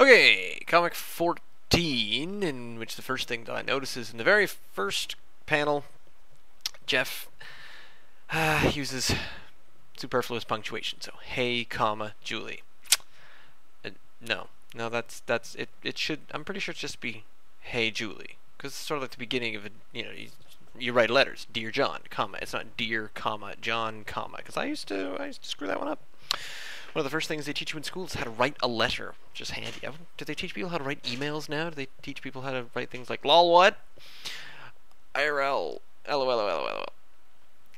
Okay, comic 14, in which the first thing that I notice is in the very first panel, Jeff uses superfluous punctuation. So, hey, comma, Julie. No, that's it. It should. I'm pretty sure it just be, hey, Julie, because it's sort of like the beginning of a. You write letters, dear John, comma. It's not dear, comma, John, comma. Because I used to screw that one up. One of the first things they teach you in school is how to write a letter. Just handy. Do they teach people how to write emails now? Do they teach people how to write things like lol what? IRL, LOL.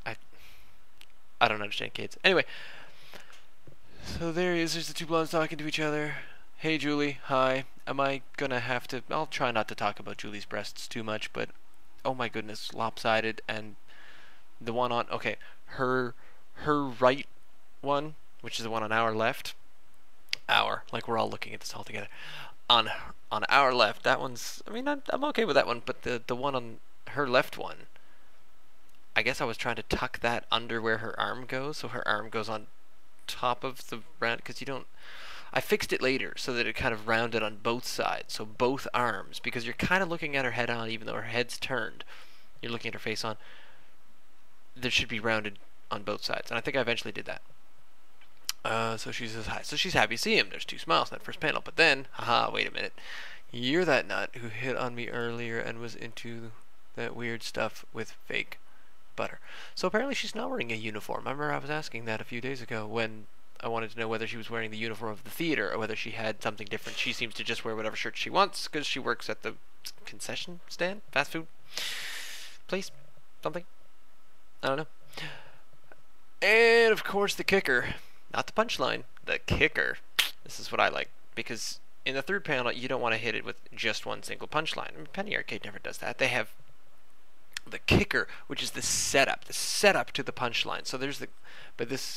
I don't understand kids. Anyway, so there he is. There's the two blondes talking to each other. Hey, Julie. Hi. Am I gonna have to? I'll try not to talk about Julie's breasts too much, but oh my goodness, lopsided. And the one on her right one, which is the one on our left. Like we're all looking at this all together. On our left, that one's. I mean, I'm okay with that one, but the one on her left one. I guess I was trying to tuck that under where her arm goes, so her arm goes on top of the round, because you don't. I fixed it later so that it kind of rounded on both sides, so both arms, because you're kind of looking at her head on, even though her head's turned. You're looking at her face on. There should be rounded on both sides, and I think I eventually did that. So she says hi. So she's happy to see him. There's two smiles in that first panel, but then, haha, wait a minute. You're that nut who hit on me earlier and was into that weird stuff with fake butter. So apparently she's not wearing a uniform. I remember I was asking that a few days ago when I wanted to know whether she was wearing the uniform of the theater or whether she had something different. She seems to just wear whatever shirt she wants because she works at the concession stand, fast food place, something. I don't know. And of course the kicker, not the punchline, the kicker. This is what I like, because in the third panel you don't want to hit it with just one single punchline. I mean, Penny Arcade never does that. They have the kicker, which is the setup to the punchline. So there's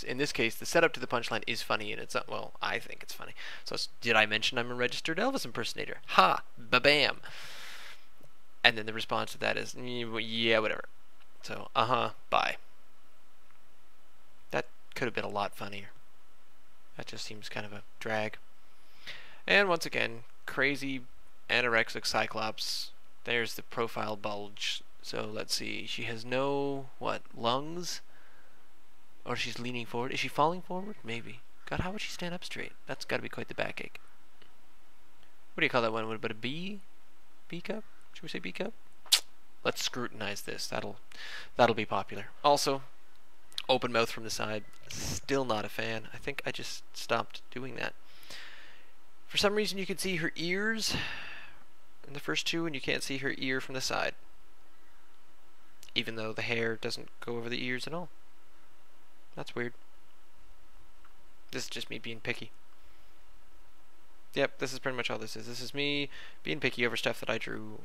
in this case, the setup to the punchline is funny, and well, I think it's funny. So did I mention I'm a registered Elvis impersonator? Ha, ba-bam. And then the response to that is, yeah, whatever. So, bye. That could have been a lot funnier. That just seems kind of a drag. And once again, crazy anorexic Cyclops. There's the profile bulge. So let's see. She has no, lungs? Or she's leaning forward. Is she falling forward? Maybe. God, how would she stand up straight? That's got to be quite the backache. What do you call that one? What about a B? B cup? Should we say B cup? Let's scrutinize this. That'll be popular. Also, open mouth from the side. Still not a fan. I think I just stopped doing that. For some reason you can see her ears in the first two, and you can't see her ear from the side. Even though the hair doesn't go over the ears at all. That's weird. This is just me being picky. Yep, this is pretty much all this is. This is me being picky over stuff that I drew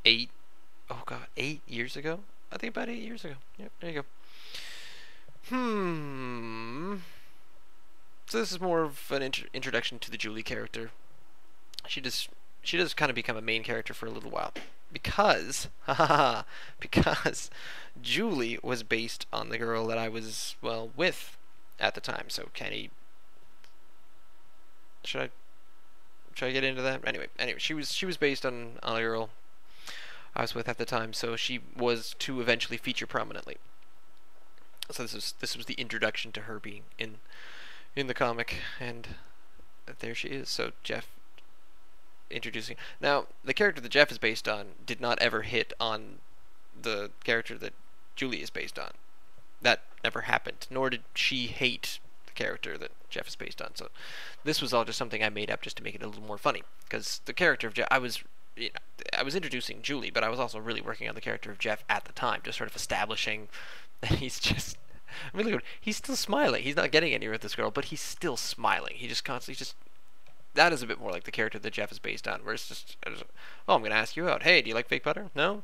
8 years ago? I think about 8 years ago. Yep, there you go. So this is more of an introduction to the Julie character. She does kind of become a main character for a little while. Because Julie was based on the girl that I was, with at the time. So should I get into that? Anyway, she was based on a girl I was with at the time, so she was to eventually feature prominently. So this was the introduction to her being in the comic, and there she is. So Jeff introducing. Now, the character that Jeff is based on did not ever hit on the character that Julie is based on. That never happened, nor did she hate the character that Jeff is based on. So this was all just something I made up just to make it a little more funny, because the character of Jeff, I was introducing Julie, but I was also really working on the character of Jeff at the time, just sort of establishing that he's just really good. He's still smiling. He's not getting anywhere with this girl, but he's still smiling. He just constantly that is a bit more like the character that Jeff is based on, where it's just, oh, I'm going to ask you out. Hey, do you like fake butter? No?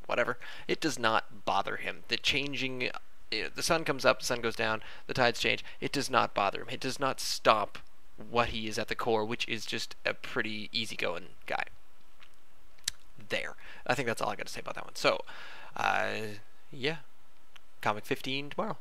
Whatever. It does not bother him. The changing, the sun comes up, the sun goes down, the tides change. It does not bother him. It does not stop what he is at the core, which is just a pretty easygoing guy. There. I think that's all I got to say about that one. So, yeah. Comic 15 tomorrow.